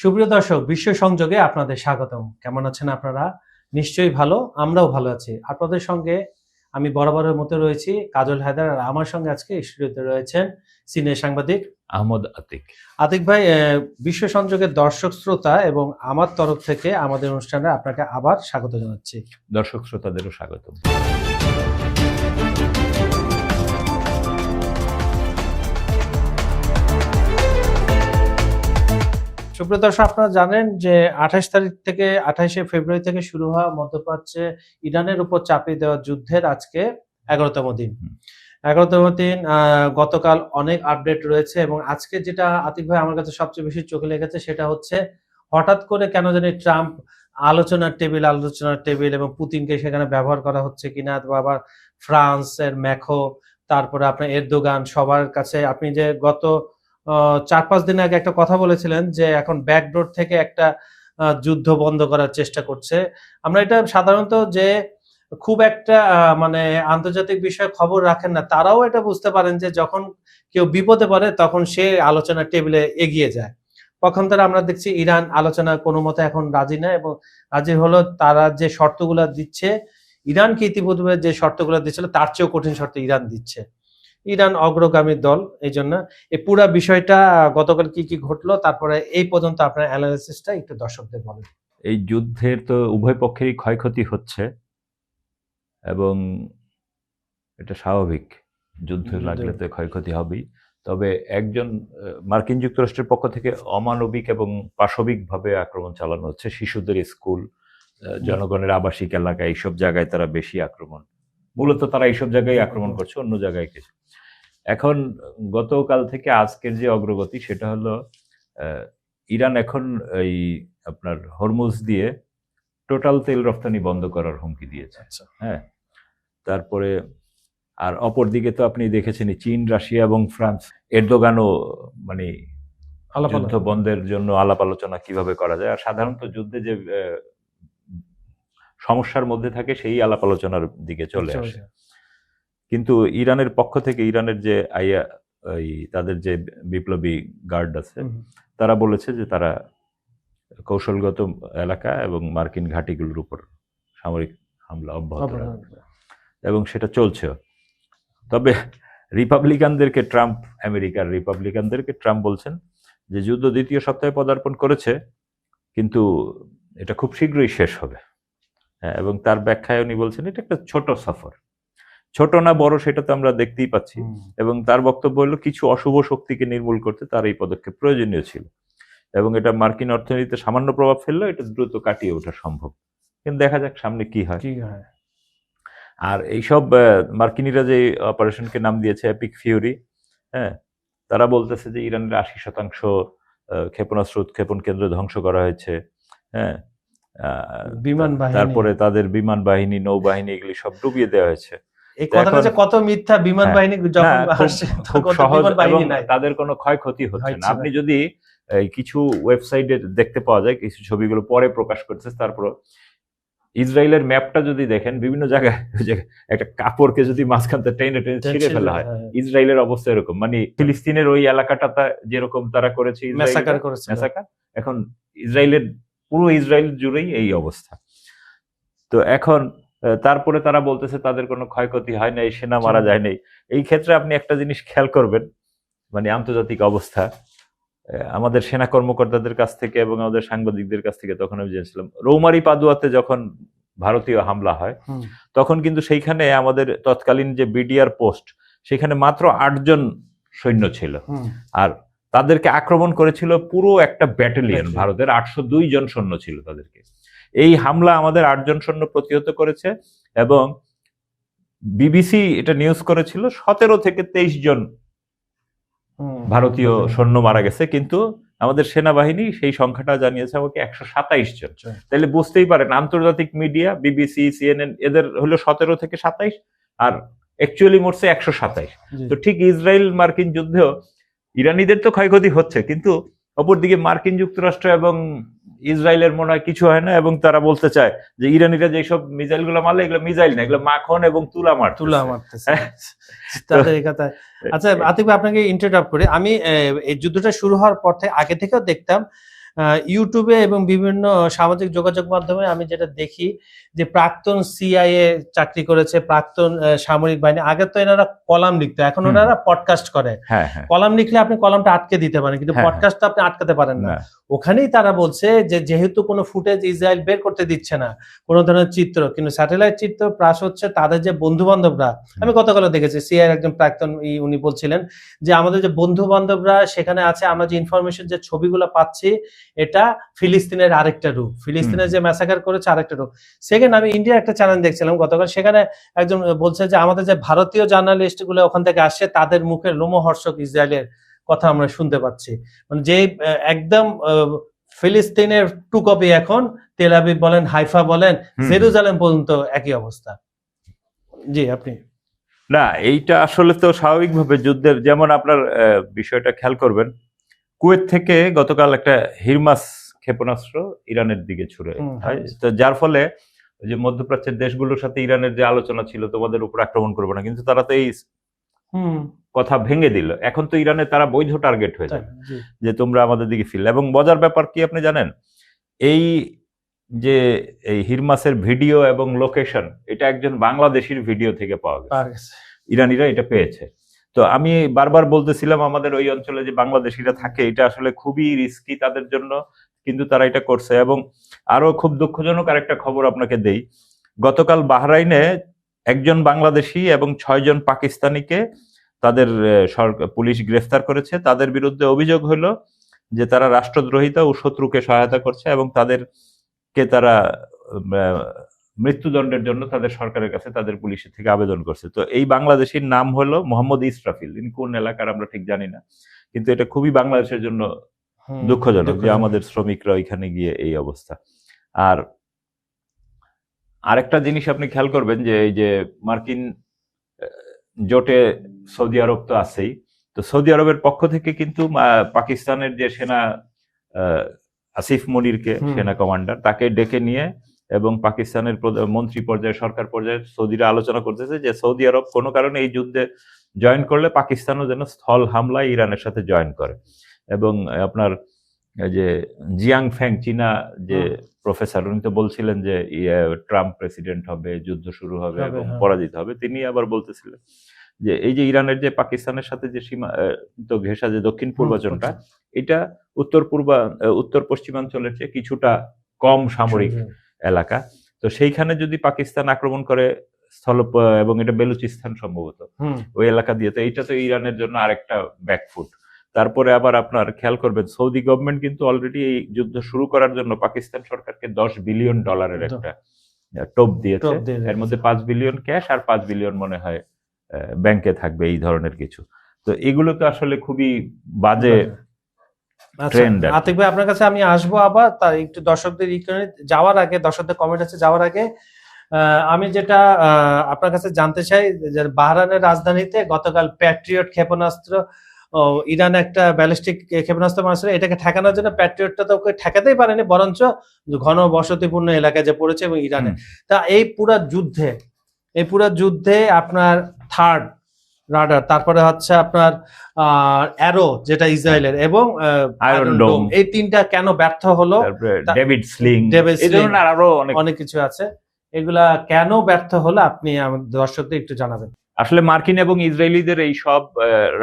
সুপ্রিয় দর্শক, বিশ্ব সংযোগে আপনাদের স্বাগতম। কেমন আছেন আপনারা? নিশ্চয়ই ভালো, আমরাও ভালো আছি। আপনাদের সঙ্গে আমি বরাবরের মতো রয়েছি কাজল হায়দার, আর আমার সঙ্গে আজকে স্টুডিওতে রয়েছেন সিনিয়র সাংবাদিক আহমদ আতিক। আতিক ভাই, বিশ্ব সংযোগের দর্শক শ্রোতা এবং আমার তরফ থেকে আমাদের অনুষ্ঠানে আপনাকে আবার স্বাগত জানাচ্ছি। দর্শক শ্রোতাদেরও স্বাগত। সুপ্রিয় দর্শক, আপনারা জানেন যে 28 তারিখ থেকে 28শে ফেব্রুয়ারি থেকে শুরু হওয়া মধ্যপ্রাচ্যে ইরানের উপর চাপিয়ে দেওয়া যুদ্ধের আজকে 11তম দিন। 11তম দিন। গতকাল অনেক আপডেট রয়েছে এবং আজকে যেটা আতিক ভাই আমার কাছে সবচেয়ে বেশি চোখে লেগেছে সেটা হচ্ছে হঠাৎ করে কেন জানি ট্রাম্প আলোচনার টেবিল এবং পুতিনকে সেখানে ব্যবহার করা হচ্ছে কিনা, বা আবার ফ্রান্সের ম্যাখো, তারপরে আপনার এরদোগান, সবার কাছে আপনি যে গত 4-5 দিন আগে একটা কথা বলেছিলেন যে এখন ব্যাকডোর থেকে একটা যুদ্ধ বন্ধ করার চেষ্টা করছে। আমরা এটা সাধারণত যে খুব একটা মানে আন্তর্জাতিক বিষয়ে খবর রাখেন না, তারাও এটা বুঝতে পারেন যে যখন কেউ বিপদে পড়ে তখন সে আলোচনার টেবিলে এগিয়ে যায়। পক্ষান্তরে আমরা দেখছি ইরান আলোচনা কোনো মতে এখন রাজি না, এবং রাজি হলো তারা যে শর্তগুলা দিচ্ছে, ইরানকে ইতিপূর্বে যে শর্তগুলো দিচ্ছিল তার চেয়েও কঠিন শর্ত ইরান দিচ্ছে। ইরান অগ্রগামী দল, এই জন্য এই পুরা বিষয়টা গতকাল কি কি ঘটলো, তারপরে এই পর্যন্ত আপনার অ্যানালিসিসটা একটু দর্শকদের বলেন। এই যুদ্ধের তো উভয় পক্ষেরই ক্ষয়ক্ষতি হচ্ছে এবং এটা স্বাভাবিক, যুদ্ধ লাগলে তো ক্ষয়ক্ষতি হবেই। তবে একজন মার্কিন যুক্তরাষ্ট্রের পক্ষ থেকে অমানবিক এবং পাশবিকভাবে আক্রমণ চালানো হচ্ছে। শিশুদের স্কুল, জনগণের আবাসিক এলাকা, এইসব জায়গায় তারা বেশি আক্রমণ, মূলত তারা এইসব জায়গায় আক্রমণ করছে, অন্য জায়গায় কিছু। এখন গতকাল থেকে আজকের যে অগ্রগতি সেটা হলো ইরান এখন এই আপনার হরমুজ দিয়ে টোটাল তেল রপ্তানি বন্ধ করার হুমকি দিয়েছে। হ্যাঁ, তারপরে আর অপরদিকে তো আপনি দেখেছেন চীন, রাশিয়া এবং ফ্রান্স, এরদোগানও মানে যুদ্ধ বন্ধের জন্য আলাপ আলোচনা কিভাবে করা যায়। আর সাধারণত যুদ্ধে যে সমস্যার মধ্যে থাকে সেই আলাপ আলোচনার দিকে চলে আসে। কিন্তু ইরানের পক্ষ থেকে, ইরানের যে তাদের যে বিপ্লবী গার্ড আছে, তারা বলেছে যে তারা কৌশলগত এলাকা এবং মার্কিন ঘাঁটিগুলোর উপর সামরিক হামলা অব্যাহত রাখবে এবং সেটা চলছে। তবে আমেরিকার রিপাবলিকানদেরকে ট্রাম্প বলছেন যে যুদ্ধ দ্বিতীয় সপ্তাহে পদার্পণ করেছে, কিন্তু এটা খুব শীঘ্রই শেষ হবে। হ্যাঁ, এবং তার ব্যাখ্যায় উনি বলছেন এটা একটা ছোট সফর, ছোট না বড় সেটা তো আমরা দেখতেই পাচ্ছি। এবং তার বক্তব্য হলো কিছু অশুভ শক্তিকে নির্মূল করতে তার এই পদক্ষেপ প্রয়োজনীয় ছিল এবং এটা মার্কিন অর্থনীতিতে সামান্য প্রভাব ফেললেও এটা দ্রুত কাটিয়ে ওঠা সম্ভব। কিন্তু দেখা যাক সামনে কি হয়। আর এইসব মার্কিনীরা যে অপারেশনকে নাম দিয়েছে এপিক ফিউরি, হ্যাঁ, তারা বলতেছে যে ইরানের 80% ক্ষেপণাস্ত্র উৎক্ষেপণ কেন্দ্র ধ্বংস করা হয়েছে। হ্যাঁ, তারপরে তাদের বিমান বাহিনী, নৌবাহিনী, এগুলি সব ডুবিয়ে দেওয়া হয়েছে। কত মিথ্যা বিমান বাহিনী যখন তাদের কোনো ক্ষয়ক্ষতি হচ্ছে না। আপনি যদি কিছু ওয়েবসাইটে দেখতে পাওয়া যায়, কিছু ছবিগুলো পরে প্রকাশ করছে, তারপর ইসরায়েলের ম্যাপটা যদি দেখেন, বিভিন্ন জায়গায় একটা কাপড়কে যদি মাঝখান থেকে টেনে ছিঁড়ে ফেলা হয়, ইসরায়েলের অবস্থা এরকম। মানে ফিলিস্তিনের ওই এলাকাটা যেরকম তারা করেছে মেসাকার, এখন ইসরায়েলের পুরো ইসরায়েল জুড়েই এই অবস্থা। তো এখন তারপরে তারা বলতেছে তাদের কোনো ক্ষয়ক্ষতি হয় নাই, সেনা মারা যায় নাই। এই ক্ষেত্রে আপনি একটা জিনিস খেয়াল করবেন, মানে আন্তর্জাতিক অবস্থা, আমাদের সেনা কর্মকর্তাদের কাছ থেকে এবং আমাদের সাংবাদিকদের কাছ থেকে তখন আমি জেনেছিলাম, রৌমারি পাদুয়াতে যখন ভারতীয় হামলা হয় তখন কিন্তু সেইখানে আমাদের তৎকালীন যে বিডিআর পোস্ট, সেখানে মাত্র 8 জন সৈন্য ছিল, আর তাদেরকে আক্রমণ করেছিল পুরো একটা ব্যাটালিয়ন, ভারতের 802 জন সৈন্য ছিল তাদেরকে। এই হামলা আমাদের 8 জন সৈন্য প্রতিহত করেছে এবং বিবিসি এটা নিউজ করেছিল 17 থেকে 23 জন ভারতীয় সৈন্য মারা গেছে, কিন্তু আমাদের সেনাবাহিনী সেই সংখ্যাটা জানিয়েছে আমাকে 127 জন। তাহলে বুঝতেই পারেন আন্তর্জাতিক মিডিয়া, বিবিসি, সিএনএন, এদের হলো 17 থেকে 27 আর অ্যাকচুয়ালি মরছে 127। তো ঠিক ইসরায়েল মার্কিন যুদ্ধেও ইরানিদের তো ক্ষয়ক্ষতি হচ্ছে, কিন্তু অপরদিকে মার্কিন যুক্তরাষ্ট্র এবং ইসরায়েলের মনে হয় কিছু হয় না, এবং তারা বলতে চায় যে ইরানিরা যেসব মিসাইল গুলো মারলে এগুলো মিসাইল না, এগুলো মাখন এবং তুলা মারতেছে। আচ্ছা আতিক ভাই, আপনাকে ইন্টারাপ্ট করে আমি এই যুদ্ধটা শুরু হওয়ার পর থেকে আগে থেকেও দেখতাম ইউটিউবে এবং বিভিন্ন সামাজিক যোগাযোগ মাধ্যমে আমি যেটা দেখি যে প্রাক্তন সিআইএ চাকরি করেছে, প্রাক্তন সামরিক বাহিনী, আগে তো এনারা কলাম লিখতো, এখন হুম। ওনারা পডকাস্ট করে। হ্যাঁ হ্যাঁ কলাম লিখলে আপনি কলামটা আটকে দিতে পারেন, কিন্তু হ্যাঁ, হ্যাঁ। পডকাস্ট তো আপনি আটকাতে পারেন না। না, ওখানেই তারা বলছে যে যেহেতু কোনো ফুটেজ ইসরায়েল বের করতে দিচ্ছে না, কোনো ধরনের চিত্র, কিন্তু স্যাটেলাইট চিত্র প্লাস হচ্ছে তাদের যে বন্ধু বান্ধবরা, আমি গতকালও দেখেছি সিআইএর একজন প্রাক্তন উনি বলছিলেন যে আমাদের যে বন্ধু বান্ধবরা সেখানে আছে, আমরা যে ইনফরমেশন যে ছবিগুলো পাচ্ছি এটা ফিলিস্তিনের আরেকটা রূপ, ফিলিস্তিনের যে ম্যাসাকার করেছে আরেকটা রূপ। সেকেন্ড, আমি ইন্ডিয়ার একটা চ্যানেল দেখছিলাম গতকাল, সেখানে একজন বলছে যে আমাদের যে ভারতীয় জার্নালিস্ট গুলো ওখান থেকে আসছে তাদের মুখে লোমহর্ষক ইসরায়েলের কথা আমরা শুনতে পাচ্ছি, মানে যে একদম ফিলিস্তিনের টু কপি এখন তেল আবিব বলেন, হাইফা বলেন, জেরুজালেম পর্যন্ত একই অবস্থা। জি আপনি। না এইটা আসলে তো স্বাভাবিকভাবে যুদ্ধের, যেমন আপনার বিষয়টা খেয়াল করবেন, কুয়েত থেকে গতকাল একটা হিরমাস ক্ষেপণাস্ত্র ইরানের দিকে ছুড়ে হয়, তো যার ফলে যে মধ্যপ্রাচ্যের দেশগুলোর সাথে ইরানের যে আলোচনা ছিল তোমাদের উপর আক্রমণ করবে না, কিন্তু তারা তো এই কথা ভেঙে দিল। এখন তো ইরানে তারা বৈধ টার্গেট হয়ে যাবে যে তোমরা আমাদের দিকে ফিরলে। এবং মজার ব্যাপার কি আপনি জানেন, এই যে এই হিরমাসের ভিডিও এবং লোকেশন এটা একজন বাংলাদেশির ভিডিও থেকে পাওয়া গেছে, ইরানিরা এটা পেয়েছে। তো আমি বারবার বলতেছিলাম আমাদের ওই অঞ্চলে যে বাংলাদেশিরা থাকে, এটা আসলে খুবই রিস্কি তাদের জন্য, কিন্তু তারা এটা করছে। এবং আরো খুব দুঃখজনক আরেকটা খবর আপনাকে দেই, গতকাল বাহরাইনে একজন বাংলাদেশি এবং 6 জন পাকিস্তানিকে তাদের পুলিশ গ্রেফতার করেছে। তাদের বিরুদ্ধে অভিযোগ হলো যে তারা রাষ্ট্রদ্রোহিতা ও শত্রুকে সহায়তা করছে, এবং তাদেরকে তারা মৃত্যুদণ্ডের জন্য তাদের সরকারের কাছে, তাদের পুলিশের থেকে আবেদন করছে। তো এই বাংলাদেশীর নাম হলো মোহাম্মদ ইসরাফিল, ইনি কোন এলাকার আমরা ঠিক জানি না, কিন্তু এটা খুবই বাংলাদেশের জন্য দুঃখজনক যে আমাদের শ্রমিকরা ওইখানে গিয়ে এই অবস্থা। আর আরেকটা জিনিস আপনি খেয়াল করবেন যে এই যে মার্কিন জোটে সৌদি আরব তো আছেই, তো সৌদি আরবের পক্ষ থেকে কিন্তু পাকিস্তানের যে সেনা আসিফ মনিরকে, সেনা কমান্ডার, তাকে ডেকে নিয়ে এবং পাকিস্তানের মন্ত্রী পর্যায়ে, সরকার পর্যায়ে সৌদিরা আলোচনা করতেছে যে সৌদি আরব কোনো কারণে এই যুদ্ধে জয়েন করলে পাকিস্তানও যেন স্থল হামলায় ইরানের সাথে জয়েন করে। এবং আপনার যে জিয়াং ফ্যাং, চীনা যে প্রফেসর, উনি তো বলছিলেন যে ট্রাম্প প্রেসিডেন্ট হবে, যুদ্ধ শুরু হবে এবং পরাজিত হবে। তিনি আবার বলতেছিলেন যে এই যে ইরানের যে পাকিস্তানের সাথে যে সীমা তো ঘেঁষা যে দক্ষিণ পূর্বাঞ্চলটা, এটা উত্তর পশ্চিমাঞ্চলের চেয়ে কিছুটা কম সামরিক এলাকা। তো সেইখানে যদি পাকিস্তান আক্রমণ করে স্থল, এবং এটা বেলুচিস্তান সম্ভবত ওই এলাকা দিয়ে, তো এইটা তো ইরানের জন্য আরেকটা ব্যাকফুট। তারপরে আবার আপনার খেয়াল করবেন সৌদি গভর্নমেন্ট কিন্তু অলরেডি এই যুদ্ধ শুরু করার জন্য পাকিস্তান সরকারকে $10 বিলিয়ন একটা টোপ দিয়েছে। এর মধ্যে 5 বিলিয়ন ক্যাশ আর 5 বিলিয়ন মনে হয় ব্যাংকে থাকবে, এই ধরনের কিছু। তো এগুলো তো আসলে খুবই বাজে ট্রেন্ড। আতিক ভাই, আপনার কাছে আমি আসবো আবার, তার একটু দর্শকদের যাওয়ার আগে, দর্শকদের কমেন্ট আছে যাওয়ার আগে আমি যেটা আপনার কাছে জানতে চাই, যে বাহরাইনের রাজধানীতে গতকাল প্যাট্রিয়ট ক্ষেপণাস্ত্র, ইরান একটা ব্যালিস্টিক ক্ষেপণাস্ত্র মারছিল, এটাকে ঠেকানোর জন্য প্যাট্রিয়টটা তো ঠেকাতেই পারেনি, বরঞ্চ ঘন বসতিপূর্ণ এলাকায় যে পড়েছে এবং ইরানে। তা এই পুরা যুদ্ধে আপনার থার্ড রাডার, তারপরে হচ্ছে আপনার অ্যারো যেটা ইসরায়েলের, এবং আয়রন ডোম, এই তিনটা কেন ব্যর্থ হলো? ডেভিড স্লিং, এই ধরনের আরো অনেক কিছু আছে, এগুলা কেন ব্যর্থ হলো আপনি আমাদের দর্শকদের একটু জানাবেন। আসলে মার্কিন এবং ইসরায়েলিদের এই সব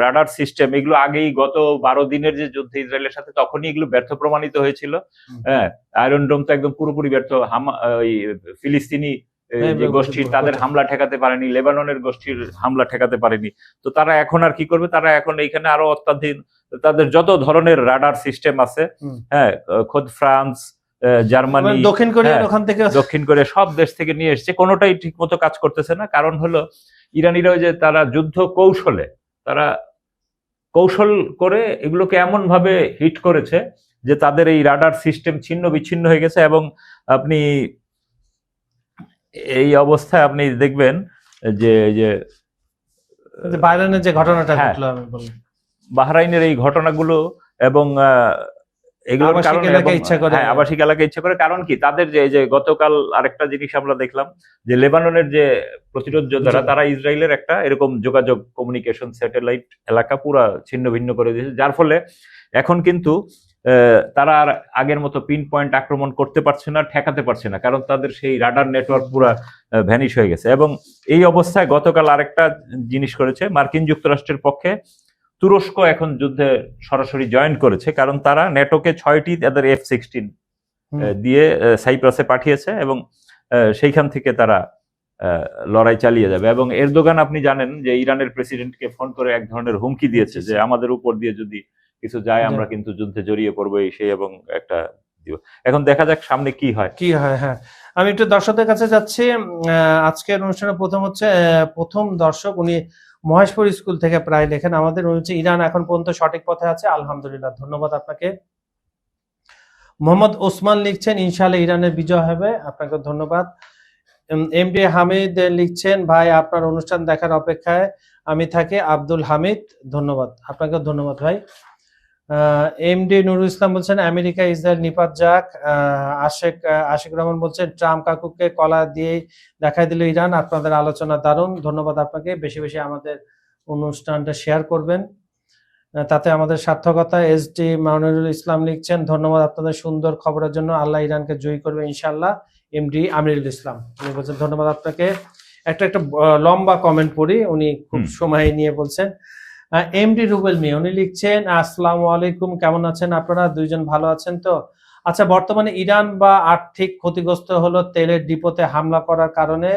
রাডার সিস্টেম, এগুলো আগেই গত 12 দিনের যে যুদ্ধ ইসরায়েলের সাথে, তখনই এগুলো ব্যর্থ প্রমাণিত হয়েছিল। হ্যাঁ, আয়রন ডোম তো একদম পুরোপুরি ব্যর্থ। ফিলিস্তিনি যে গোষ্ঠীর, তাদের হামলা ঠেকাতে পারেনি, লেবাননের গোষ্ঠীর হামলা ঠেকাতে পারেনি। তো তারা এখন আর কি করবে? তারা এখন এইখানে আরো অত্যাধুনিক তাদের যত ধরনের রাডার সিস্টেম আছে, হ্যাঁ, খোদ ফ্রান্স, জার্মানি, দক্ষিণ কোরিয়া, ওখান থেকে দক্ষিণ কোরিয়া, সব দেশ থেকে নিয়ে এসছে, কোনোটাই ঠিক মতো কাজ করতেছে না। কারণ হলো ইরানিরাও যে তারা যুদ্ধ কৌশলে, তারা কৌশল করে এগুলোকে এমন ভাবে হিট করেছে যে তাদের এই রাডার সিস্টেম ছিন্ন বিচ্ছিন্ন হয়ে গেছে। এবং আপনি এই অবস্থায় আপনি দেখবেন যে বাহরাইনের যে ঘটনাটা ঘটলো, আমি বললাম বাহরাইনের এই ঘটনাগুলো, এবং এগুলোর কারণে আবাসিক এলাকা ইচ্ছা করে। কারণ কি, তাদের যে গতকাল আরেকটা জিনিস আমরা দেখলাম যে লেবাননের যে প্রতিরোধ যোদ্ধারা, তারা ইসরায়েলের একটা এরকম যোগাযোগ কমিউনিকেশন স্যাটেলাইট এলাকা পুরা ছিন্ন ভিন্ন করে দিয়েছে, যার ফলে এখন কিন্তু তারা আর আগের মতো পিন পয়েন্ট আক্রমণ করতে পারছে না, ঠেকাতে পারছে না, কারণ তাদের সেই রাডার নেটওয়ার্ক পুরো ভ্যানিশ হয়ে গেছে। এবং এই অবস্থায় গতকাল আরেকটা জিনিস করেছে মার্কিন যুক্তরাষ্ট্রের পক্ষে, তুরস্ক এখন যুদ্ধে সরাসরি জয়েন করেছে, কারণ তারা নেটোকে 6টি তাদের F-16 দিয়ে সাইপ্রাসে পাঠিয়েছে এবং সেইখান থেকে তারা লড়াই চালিয়ে যাবে। এবং এরদোগান আপনি জানেন যে ইরানের প্রেসিডেন্টকে ফোন করে এক ধরনের হুমকি দিয়েছে যে আমাদের উপর দিয়ে যদি কিছু যায় আমরা কিন্তু যুদ্ধে জড়িয়ে পড়বো এই সেই, এবং একটা দিব। এখন দেখা যাক সামনে কি হয়। হ্যাঁ, আমি একটু দর্শকদের কাছে যাচ্ছি। আজকের অনুষ্ঠানে প্রথম দর্শক, উনি মহেশপুর স্কুল থেকে প্রায় লেখেন আমাদের, উনি হচ্ছে ইরান এখন পর্যন্ত সঠিক পথে আছে, আলহামদুলিল্লাহ, ধন্যবাদ আপনাকে। মোহাম্মদ ওসমান লিখছেন ইনশাআল্লাহ ইরানের বিজয় হবে, আপনাকে ধন্যবাদ। এমডি হামিদ লিখছেন ভাই আপনার অনুষ্ঠান দেখার অপেক্ষায় আমি থাকি, আব্দুল হামিদ, ধন্যবাদ, আপনাকে ধন্যবাদ ভাই। এমডি নুরুল ইসলাম বলছেন আমেরিকা ইসরায়েল নিপাত যাক। আশিক রহমান বলছেন ট্রাম্প কাকুকে কলা দিয়ে দেখাই দিল ইরান, আপনাদের আলোচনা দারুণ, ধন্যবাদ আপনাকে। বেশি বেশি আমাদের অনুষ্ঠানটা শেয়ার করবেন, তাতে আমাদের সার্থকতা। এসডি মাউনুল ইসলাম লিখছেন ধন্যবাদ আপনাদের সুন্দর খবরের জন্য, আল্লাহ ইরানকে জয়ী করবে ইনশাআল্লাহ। এমডি আমিরুল ইসলাম উনি বলছেন ধন্যবাদ আপনাকে। একটা লম্বা কমেন্ট পড়ি, উনি খুব সময় নিয়ে বলছেন। এমডি রুবেল মিয়া উনি লিখছেন আসসালামু আলাইকুম, কেমন আছেন আপনারা দুইজন, ভালো আছেন তো? আচ্ছা, বর্তমানে ইরান বা আর্থিক ক্ষতিগ্রস্ত হলো তেলের ডিপোতে হামলা করার কারণে,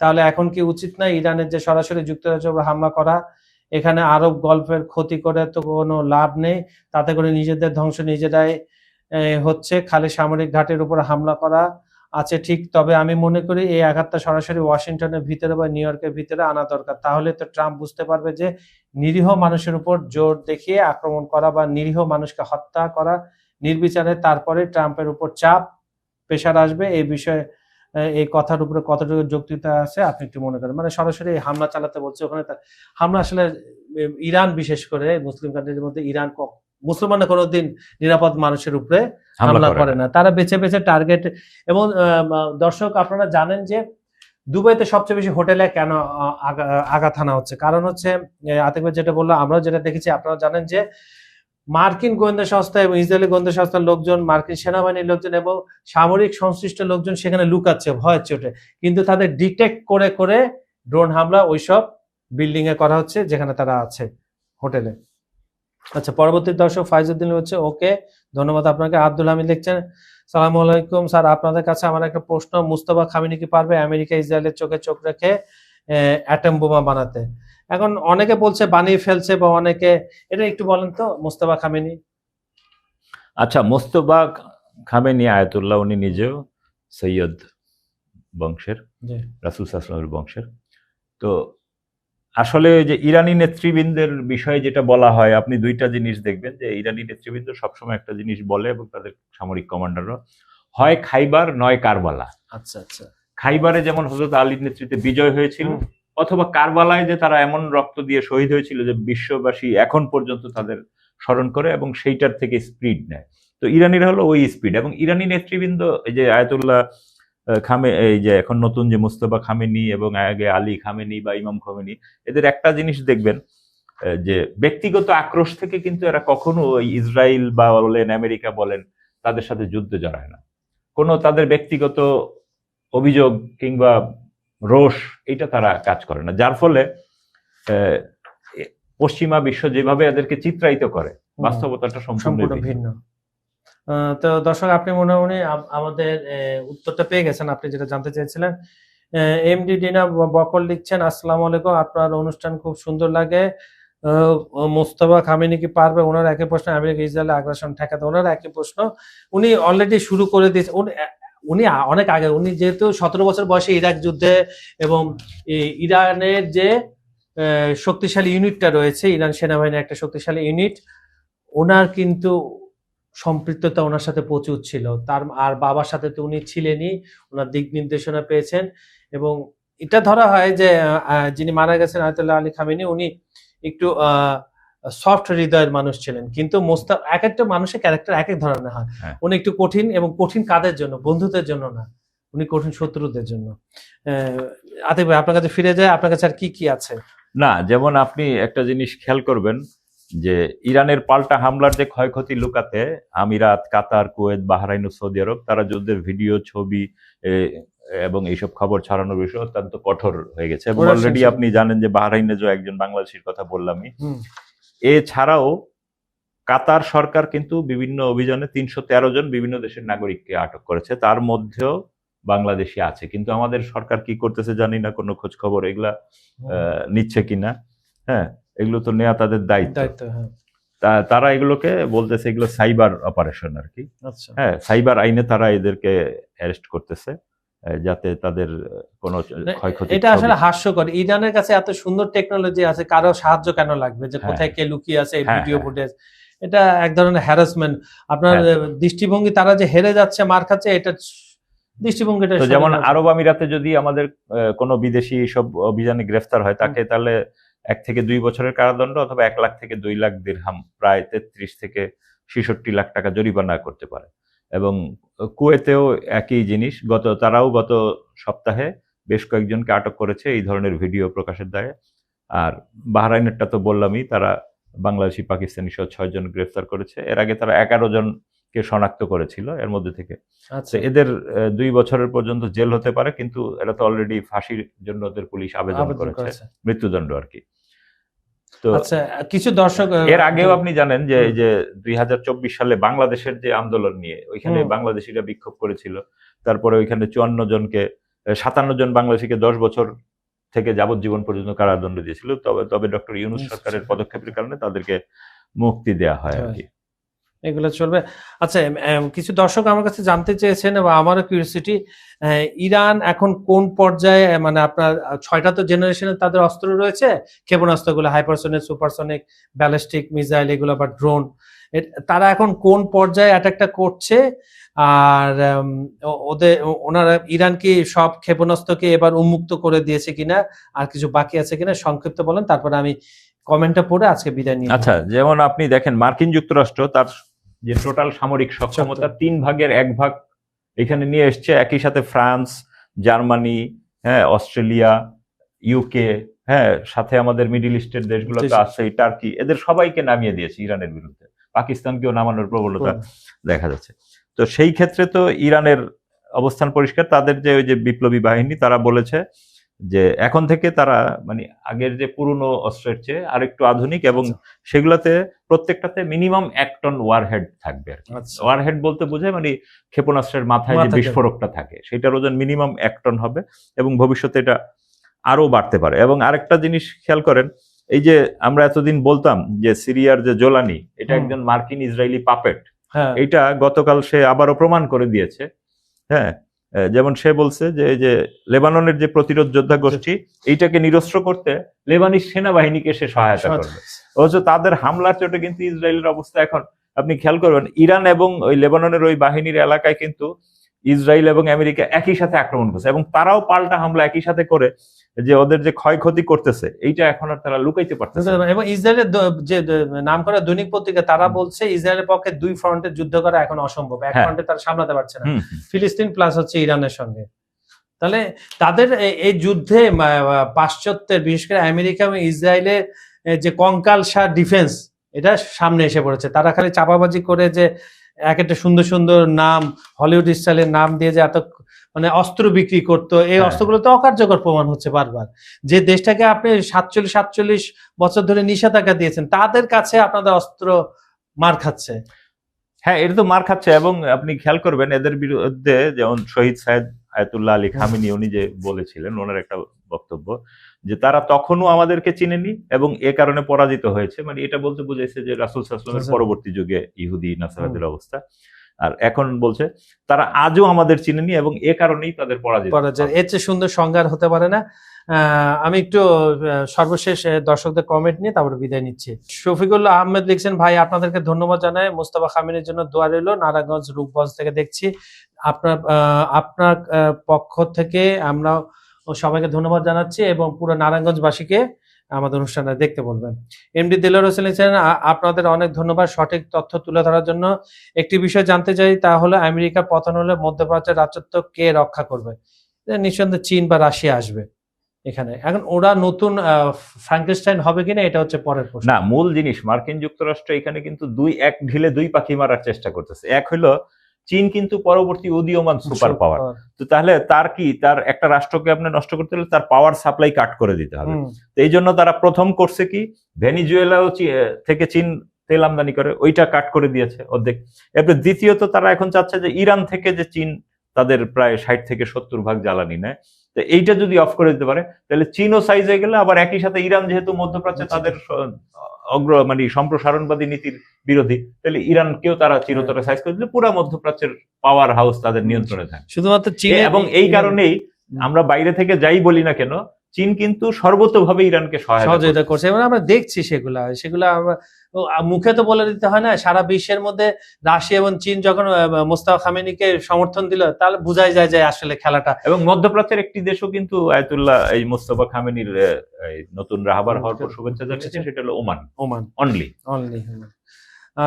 তাহলে এখন কি উচিত না ইরানের যে সরাসরি যুক্তরাষ্ট্রের উপর হামলা করা? এখানে আরব গল্ফের ক্ষতি করে তো কোনো লাভ নেই, তাতে করে নিজেদের ধ্বংস নিজেরাই হচ্ছে, খালি সামরিক ঘাটের উপর হামলা করা আছে ঠিক। তবে আমি মনে করি এই আঘাতটা সরাসরি ওয়াশিংটনের ভিতরে বা নিউ ইয়র্কের ভিতরে আনা দরকার, তাহলে তো ট্রাম্প বুঝতে পারবে যে নিরীহ মানুষের উপর জোর দেখিয়ে আক্রমণ করা বা নিরীহ মানুষকে হত্যা করা নির্বিচারে, তারপরে ট্রাম্পের উপর চাপ প্রেশার আসবে। এই বিষয়ে এই কথার উপরে কতটুকু যৌক্তিকতা আছে আপনি একটু মনে করেন? মানে সরাসরি হামলা চালাতে বলছে ওখানে, হামলা আসলে ইরান বিশেষ করে মুসলিম কান্ট্রির মধ্যে ইরান মুসলমানরা কোনোদিন নিরাপদ মানুষের উপরে হামলা করে না, তারা বেছে বেছে টার্গেট। এবং দর্শক আপনারা জানেন যে দুবাইতে সবচেয়ে বেশি হোটেলে কেন আঘাত হানা হচ্ছে, কারণ হচ্ছে আতিক ভাই যেটা বললো, আমরাও যেটা দেখেছি, আপনারা জানেন যে মার্কিন গোয়েন্দা সংস্থা এবং ইসরায়েলি গোয়েন্দা সংস্থার লোকজন, মার্কিন সেনাবাহিনীর লোকজন এবং সামরিক সংশ্লিষ্ট লোকজন সেখানে লুকাচ্ছে ভয়ের চোটে, কিন্তু তাদের ডিটেক্ট করে করে ড্রোন হামলা ওইসব বিল্ডিং এ করা হচ্ছে যেখানে তারা আছে, হোটেলে। আচ্ছা, পরবর্তী দর্শক ফাইজউদ্দিন হচ্ছে, ওকে, ধন্যবাদ আপনাকে। আব্দুল হামিদ লিখছেন সালাম আলাইকুম স্যার, আপনাদের কাছে আমার একটা প্রশ্ন, মুস্তফা খামেনি কি পারবে আমেরিকা ইসরায়েলের চোখে চোখ রেখে অ্যাটম বোমা বানাতে? এখন অনেকে বলছে বানিয়ে ফেলছে, বা অনেকে, এটা একটু বলেন তো মুস্তফা খামেনি। আচ্ছা, মুস্তফা খামেনি আয়াতুল্লাহ, উনি নিজেও সৈয়দ বংশের, রাসূল সাল্লাল্লাহু আলাইহি ওয়াসাল্লামের বংশের। তো আসলে যে ইরানি নেতৃবৃন্দের বিষয়ে যেটা বলা হয়, আপনি দুইটা জিনিস দেখবেন যে ইরানি নেতৃবৃন্দ সবসময় একটা জিনিস বলে, এবং তাদের সামরিক কমান্ডাররা, হয় খাইবার নয় কারবালা। আচ্ছা আচ্ছা, খাইবারে যেমন হযরত আলীর নেতৃত্বে বিজয় হয়েছিল, অথবা কারবালায় যে তারা এমন রক্ত দিয়ে শহীদ হয়েছিল যে বিশ্ববাসী এখন পর্যন্ত তাদের স্মরণ করে এবং সেইটার থেকে স্পিড নেয়। তো ইরানিরা হলো ওই স্পিড। এবং ইরানি নেতৃবৃন্দ, এই যে আয়াতুল্লাহ এই যে এখন নতুন যে মুস্তফা খামেনি এবং আগে আলী খামেনি বা ইমাম খামেনি, এদের একটা জিনিস দেখবেন যে ব্যক্তিগত আক্রোশ থেকে কিন্তু এরা কখনো ওই ইসরায়েল বা বলেন আমেরিকা বলেন তাদের সাথে যুদ্ধে জড়ায় না। কোনো তাদের ব্যক্তিগত অভিযোগ কিংবা রোষ, এটা তারা কাজ করে না, যার ফলে পশ্চিমা বিশ্ব যেভাবে এদেরকে চিত্রায়িত করে, বাস্তবতাটা সম্পূর্ণ ভিন্ন। তো দর্শক, আপনি মনে মনে আমাদের উত্তরটা পেয়ে গেছেন, আপনি যেটা জানতে চেয়েছিলেন। এমডি ডিনা বকর লিখছেন আসসালামু আলাইকুম, আপনার অনুষ্ঠান খুব সুন্দর লাগে। মোস্তফা খামেনি কি পারবে? ওনার একই প্রশ্ন, আমেরিকা ইসরায়েলের আগ্রাসন ঠেকাতে ওনার একই প্রশ্ন। উনি অলরেডি শুরু করে দিয়েছে, উনি অনেক আগে, উনি যেহেতু 17 বছর বয়সে ইরাক যুদ্ধে এবং ইরানের যে শক্তিশালী ইউনিটটা রয়েছে, ইরান সেনাবাহিনীর একটা শক্তিশালী ইউনিট, ওনার কিন্তু সম্পৃক্ততা ওনার সাথে প্রচুর ছিল। তার আর বাবার সাথে তো উনি ছিলেনই, ওনার দিক নির্দেশনা পেয়েছেন। এবং এটা ধরা হয় যে যিনি মারা গেছেন আয়াতুল্লাহ আলী খামেনি, উনি একটু সফট হৃদয়ের মানুষ ছিলেন, কিন্তু এক একটা মানুষের ক্যারেক্টার এক এক ধরনের হয়। উনি একটু কঠিন, এবং কঠিন কাদের জন্য? বন্ধুদের জন্য না, উনি কঠিন শত্রুদের জন্য। আতিক ভাই, আপনার কাছে ফিরে যায়, আপনার কাছে আর কি কি আছে? না, যেমন আপনি একটা জিনিস খেয়াল করবেন যে ইরানের পাল্টা হামলার যে ক্ষয়ক্ষতি লুকাতে আমিরাত, কাতার, কুয়েত, বাহরাইন ও সৌদি আরব তারা যুদ্ধের ভিডিও, ছবি এবং এইসব খবর ছড়ানোর বিষয়ে অত্যন্ত কঠোর হয়ে গেছে। এবং অলরেডি আপনি জানেন যে বাহরাইনে যে একজন বাংলাদেশির কথা বললামই, এছাড়াও কাতার সরকার কিন্তু বিভিন্ন অভিযানে 313 জন বিভিন্ন দেশের নাগরিককে আটক করেছে, তার মধ্যেও বাংলাদেশি আছে। কিন্তু আমাদের সরকার কি করতেছে জানি না, কোনো খোঁজ খবর এগুলা নিচ্ছে কিনা। হ্যাঁ, এগুলো তো নেওয়া তাদের দায়িত্ব। তারা এগুলোকে বলতেছে এগুলো সাইবার অপারেশন আর কি। হ্যাঁ, সাইবার আইনে তারা এদেরকে অ্যারেস্ট করতেছে যাতে তাদের কোনো ক্ষয়ক্ষতি। এটা আসলে হাস্যকর, ইরানের কাছে এত সুন্দর টেকনোলজি আছে, কারো সাহায্য কেন লাগবে যে কোথায় কে লুকিয়ে আছে ভিডিও ফুটেজ। এটা এক ধরনের হ্যারাসমেন্ট। আপনার দৃষ্টিভঙ্গি, তারা যে হেরে যাচ্ছে, মার খাচ্ছে, এটা দৃষ্টিভঙ্গিটা। যেমন আরব আমিরাতে যদি আমাদের কোনো বিদেশি সব অভিযানে গ্রেফতার হয়, তাকে তাহলে 1 থেকে 2 বছরের কারাদণ্ড অথবা 1 লাখ থেকে 2 লাখ দিরহাম, প্রায় 33 থেকে 66 লাখ টাকা জরিমানা করতে পারে। এবং কুয়েতেও একই জিনিস, তারাও গত সপ্তাহে বেশ কয়েকজনকে আটক করেছে এই ধরনের ভিডিও প্রকাশের দায়ে। আর বাহরাইনেরটা তো বললামই, তারা বাংলাদেশি, পাকিস্তানি সহ 6 জন গ্রেফতার করেছে। এর আগে তারা 11 জনকে শনাক্ত করেছিল, এর মধ্যে থেকে এদের 2 বছরের পর্যন্ত জেল হতে পারে, কিন্তু এরা তো অলরেডি ফাঁসির জন্য ওদের পুলিশ আবেদন করেছে, মৃত্যুদণ্ড আর কি। তো কিছু দর্শক, এর আগেও আপনি জানেন যে এই যে 2024 সালে বাংলাদেশের যে আন্দোলন নিয়ে ওইখানে বাংলাদেশিরা বিক্ষোভ করেছিল, তারপরে ওইখানে 57 জন বাংলাদেশিকে 10 বছর থেকে যাবজ্জীবন পর্যন্ত কারাদণ্ড দিয়েছিল। তবে ডক্টর ইউনূস সরকারের পদক্ষেপের কারণে তাদেরকে মুক্তি দেওয়া হয় আর কি। এগুলো চলবে। আচ্ছা, কিছু দর্শক আমার কাছে জানতে চেয়েছেন, এবং আমারও কিউরিওসিটি, ইরান এখন কোন পর্যায়ে, মানে আপনার 6টা তো জেনারেশনের তাদের অস্ত্র রয়েছে, ক্ষেপণাস্ত্রগুলো, হাইপারসনিক, সুপারসনিক, ব্যালিস্টিক মিসাইল, এগুলো বা ড্রোন, তারা এখন কোন পর্যায়ে অ্যাটাকটা করছে? আর ওনারা ইরান কি সব ক্ষেপণাস্ত্রকে এবার উন্মুক্ত করে দিয়েছে কিনা, আর কিছু বাকি আছে কিনা, সংক্ষিপ্ত বলেন, তারপরে আমি কমেন্টটা পড়ে আজকে বিদায় নিই। আচ্ছা, যেমন আপনি দেখেন মার্কিন যুক্তরাষ্ট্র তার যে টোটাল সামরিক সক্ষমতা 3 ভাগের 1 ভাগ এখানে নিয়ে এসছে, একই সাথে ফ্রান্স, জার্মানি, হ্যাঁ, অস্ট্রেলিয়া, ইউকে, হ্যাঁ, সাথে আমাদের মিডল ইস্টের দেশগুলো তো আছে, টার্কি, এদের সবাইকে নামিয়ে দিয়েছে ইরানের বিরুদ্ধে। পাকিস্তানকেও নামানোর প্রবণতা দেখা যাচ্ছে। তো সেই ক্ষেত্রে তো ইরানের অবস্থান পরিষ্কার। তাদের যে ওই যে বিপ্লবী বাহিনী, তারা বলেছে যে এখন থেকে তারা মানে আগের যে পুরনো অস্ত্রের চেয়ে আরেকটু আধুনিক, এবং সেগুলোতে প্রত্যেকটাতে মিনিমাম 1 টন ওয়ারহেড থাকবে আর কি। ওয়ারহেড বলতে বোঝায় মানে ক্ষেপণাস্ত্রের মাথায় যে বিস্ফোরকটা থাকে সেটার ওজন মিনিমাম 1 টন হবে, এবং ভবিষ্যতে এটা আরো বাড়তে পারে। এবং আরেকটা জিনিস খেয়াল করেন, এই যে আমরা এতদিন বলতাম যে সিরিয়ার যে জোলানি, এটা একজন মার্কিন ইসরায়েলি পাপেট, এটা গতকাল সে আবারও প্রমাণ করে দিয়েছে। হ্যাঁ, যেমন সে বলছে যে এই যে লেবাননের যে প্রতিরোধ যোদ্ধা গোষ্ঠী, এইটাকে নিরস্ত্র করতে লেবানিজ সেনাবাহিনীকে সে সহায়তা করবে। অথচ তাদের হামলার চোটে কিন্তু ইসরায়েলের অবস্থা এখন আপনি খেয়াল করবেন, ইরান এবং ওই লেবাননের ওই বাহিনীর এলাকায় কিন্তু ইসরায়েল এবং আমেরিকা একই সাথে আক্রমণ করছে, এবং তারাও পাল্টা হামলা একই সাথে করে যে ওদের যে ক্ষয়ক্ষতি করতেছে এইটা এখন আর তারা লুকাইতে পারতেছে। এবং ইসরায়েলের যে নাম করা দৈনিক পত্রিকা, তারা বলছে ইসরায়েলের পক্ষে 2 ফ্রন্টে যুদ্ধ করা এখন অসম্ভব, এক ফ্রন্টে তারা সামলাতে পারছে না, ফিলিস্তিন প্লাস হচ্ছে ইরানের সঙ্গে। তাহলে তাদের এই যুদ্ধে পাশ্চাত্যের, বিশেষ করে আমেরিকা এবং ইসরায়েলের যে কঙ্কালসার ডিফেন্স, এটা সামনে এসে পড়েছে। তারা খালি চাপাবাজি করে যে এক একটা সুন্দর সুন্দর নাম, হলিউড স্টাইলের নাম দিয়ে যে এত মানে অস্ত্র বিক্রি করতো, এই অস্ত্রগুলো তো অকার্যকর প্রমাণ হচ্ছে বারবার। যে দেশটাকে আপনি 47 বছর ধরে নিষেধাজ্ঞা দিয়েছেন, তাদের কাছে আপনাদের অস্ত্র মার খাচ্ছে। হ্যাঁ, এটা তো মার খাচ্ছে। এবং আপনি খেয়াল করবেন এদের বিরুদ্ধে যেমন শহীদ সাইদ আয়াতুল্লাহ আলী খামেনি উনি যে বলেছিলেন, ওনার একটা বক্তব্য যে তারা তখনও আমাদেরকে চিনেনি এবং এ কারণে পরাজিত হয়েছে, মানে এটা বলতে বুঝাইছে যে রাসূল সাল্লাল্লাহু আলাইহি ওয়াসাল্লামের পরবর্তী যুগে ইহুদি নাসারাদের অবস্থা। আর এখন বলছে তারা আজও আমাদের চিনেনি এবং এ কারণেই তাদের পরাজিত। এর চেয়ে সুন্দর সংজ্ঞা হতে পারে না। আমি একটু সর্বশেষ দর্শকদের কমেন্ট নিয়ে তারপরে বিদায় নিচ্ছি। শফিকুল আহমেদ লিখছেন, ভাই আপনাদেরকে ধন্যবাদ জানাই, মোস্তফা খামিনের জন্য দোয়া রইল, নারায়ণগঞ্জ রূপগঞ্জ থেকে দেখছি। আপনার পক্ষ থেকে আমরা সবাইকে ধন্যবাদ জানাচ্ছি এবং পুরো নারায়ণগঞ্জবাসীকে আমাদের অনুষ্ঠানে দেখতে বলবেন। এমডি দিলওয়ার হোসেন লিখছেন, আপনাদের অনেক ধন্যবাদ সঠিক তথ্য তুলে ধরার জন্য। একটি বিষয় জানতে চাই, তা হলো আমেরিকার পতন হলে মধ্যপ্রাচ্যের রাজত্ব কে রক্ষা করবে? নিঃসন্দেহে চীন বা রাশিয়া আসবে। এখানে এখন ওরা নতুন ফ্রাঙ্কেনস্টাইন হবে কিনা এটা হচ্ছে পরের প্রশ্ন। না, মূল জিনিস মার্কিন যুক্তরাষ্ট্র এখানে কিন্তু এক ঢিলে দুই পাখি মারার চেষ্টা করতেছে। এক হলো চীন কিন্তু পরবর্তী উদীয়মান সুপার পাওয়ার, তো তাহলে তার একটা রাষ্ট্রকে আপনি নষ্ট করতে হলে তার পাওয়ার সাপ্লাই কাট করে দিতে হবে। তো এই জন্য তারা প্রথম করছে কি, ভেনিজুয়েলাও থেকে চীন তেল আমদানি করে, ওইটা কাট করে দিয়েছে অর্ধেক। এরপর দ্বিতীয়ত তারা এখন চাচ্ছে যে ইরান থেকে যে চীন তাদের প্রায় 60 থেকে 70% জ্বালানি নেয়, তো এইটা যদি অফ করে দিতে পারে তাহলে চীনও সাইজ হয়ে গেলে, আবার একই সাথে ইরান যেহেতু মধ্যপ্রাচ্যে তাদের মানে সম্প্রসারণবাদী নীতির বিরোধী, তাহলে ইরানকেও তারা চিরতরে সাইজ করে দিলে পুরো মধ্যপ্রাচ্যের পাওয়ার হাউস তাদের নিয়ন্ত্রণে থাকে শুধুমাত্র চীন। এবং এই কারণেই আমরা বাইরে থেকে যাই বলি না কেন, চীন কিন্তু সর্বতোভাবে ইরানকে সহায়তা করছে এবং আমরা দেখছি সেগুলা আমরা মুখে তো বলে দিতে হয় না। সারা বিশ্বের মধ্যে রাশিয়া এবং চীন যখন মোস্তাফা খামেনিকে সমর্থন দিল, তাহলে বোঝাই যায় যে আসলে খেলাটা। এবং মধ্যপ্রাচ্যের একটি দেশও কিন্তু আয়াতুল্লাহ এই মোস্তাফা খামেনির নতুন রাহবার হওয়ার পর শুভেচ্ছা জানিয়েছে, সেটা হলো ওমান। অনলি।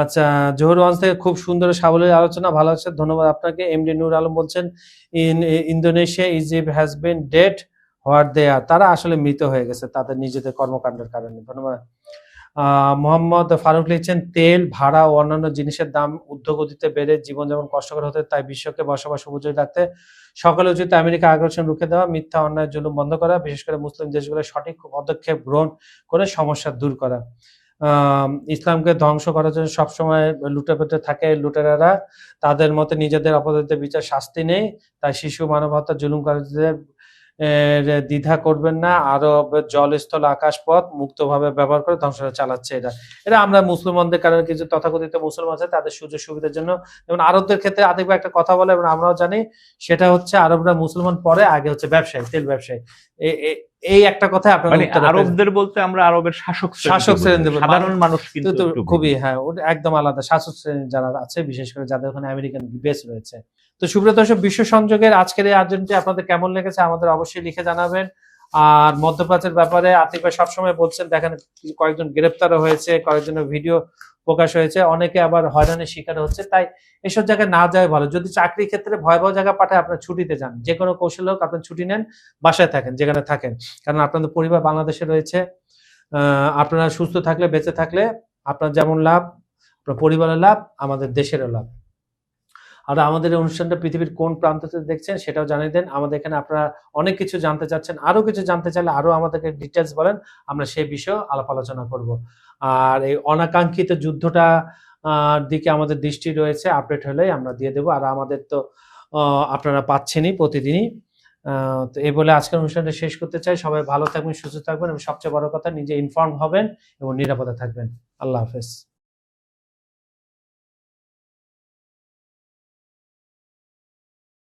আচ্ছা, জোহরগঞ্জ থেকে খুব সুন্দর সাবলীল আলোচনা, ভালো আছে, ধন্যবাদ আপনাকে। এমডি নূর আলম বলছেন Indonesia Egypt has been dead what they are, তারা আসলে মৃত হয়ে গেছে তাদের নিজেদের কর্মকাণ্ডের কারণে। ধন্যবাদ। মোহাম্মদ ফারুক লিখছেন তেল, ভাড়া ও অন্যান্য জিনিসের দাম ঊর্ধ্বগতিতে বেড়ে জীবনযাপন কষ্টকর হতে, তাই বিশ্বকে বসবাস উপযোগী রাখতে সকলে উচিত আমেরিকা আগ্রাসন রুখে দেওয়া, মিথ্যা অন্যায় জুলুম বন্ধ করা, বিশেষ করে মুসলিম দেশগুলোর সঠিক পদক্ষেপ গ্রহণ করে সমস্যা দূর করা। ইসলামকে ধ্বংস করার জন্য সবসময় লুটেপুটে থাকে লুটেরারা, তাদের মতে নিজেদের অপরাধীদের বিচার শাস্তি নেই, তাই শিশু মানবহত্যা জুলুমকারীদের দ্বিধা করবেন না, আরো জলস্থল আকাশ পথ মুক্তভাবে ব্যবহার করে ধ্বংস চালাচ্ছে। এটা আমরা মুসলমানদের কারণে কিছু তথাকথিত মুসলমান আছে তাদের সুযোগ সুবিধার জন্য, যেমন আরবদের ক্ষেত্রে আতিক ভাই একটা কথা বলে এবং আমরাও জানি, সেটা হচ্ছে আরবরা মুসলমান পরে, আগে হচ্ছে ব্যবসায়ী, তেল ব্যবসায়ী। এই একটা কথা আপনারা আরবদের বলতে আমরা আরবের শাসক শ্রেণী, সাধারণ মানুষ কিন্তু খুবই, হ্যাঁ, ওটা একদম আলাদা। শাসক শ্রেণী যারা আছে, বিশেষ করে যাদের ওখানে আমেরিকান বেস রয়েছে। তো সুব্রত দর্শক, বিশ্ব সংযোগের আজকের এই আয়োজনটি আপনাদের কেমন লেগেছে আমাদের অবশ্যই লিখে জানাবেন। আর মধ্যপ্রাচ্যের ব্যাপারে আতিক ভাই সবসময় বলছেন, দেখেন কয়েকজন গ্রেপ্তারও হয়েছে, কয়েকজনের ভিডিও প্রকাশ হয়েছে, অনেকে আবার হয়রানির শিকার হচ্ছে, তাই এসব জায়গায় না যাওয়াই ভালো। যদি চাকরির ক্ষেত্রে ভয়াবহ জায়গা পাঠায়, আপনার ছুটিতে যান, যে কোনো কৌশল হোক আপনার ছুটি নেন, বাসায় থাকেন যেখানে থাকেন, কারণ আপনাদের পরিবার বাংলাদেশে রয়েছে। আপনারা সুস্থ থাকলে, বেঁচে থাকলে আপনার যেমন লাভ, আপনার পরিবারের লাভ, আমাদের দেশেরও লাভ। আর আমাদের এই অনুষ্ঠানটা পৃথিবীর কোন প্রান্ত থেকে দেখছেন সেটাও জানিয়ে দেন। আমাদের এখানে আপনারা অনেক কিছু জানতে চাচ্ছেন, আরো কিছু জানতে চাইলে আরো আমাদেরকে ডিটেলস বলেন, আমরা সেই বিষয়ে আলাপ আলোচনা করব। আর এই অনাকাঙ্ক্ষিত যুদ্ধটা দিকে আমাদের দৃষ্টি রয়েছে, আপডেট হলেই আমরা দিয়ে দেবো। আর আমাদের তো আপনারা পাচ্ছেনই প্রতিদিনই। তো এই বলে আজকের অনুষ্ঠানটা শেষ করতে চাই। সবাই ভালো থাকবেন, সুস্থ থাকবেন এবং সবচেয়ে বড় কথা, নিজে ইনফর্ম হবেন এবং নিরাপদে থাকবেন। আল্লাহ হাফেজ।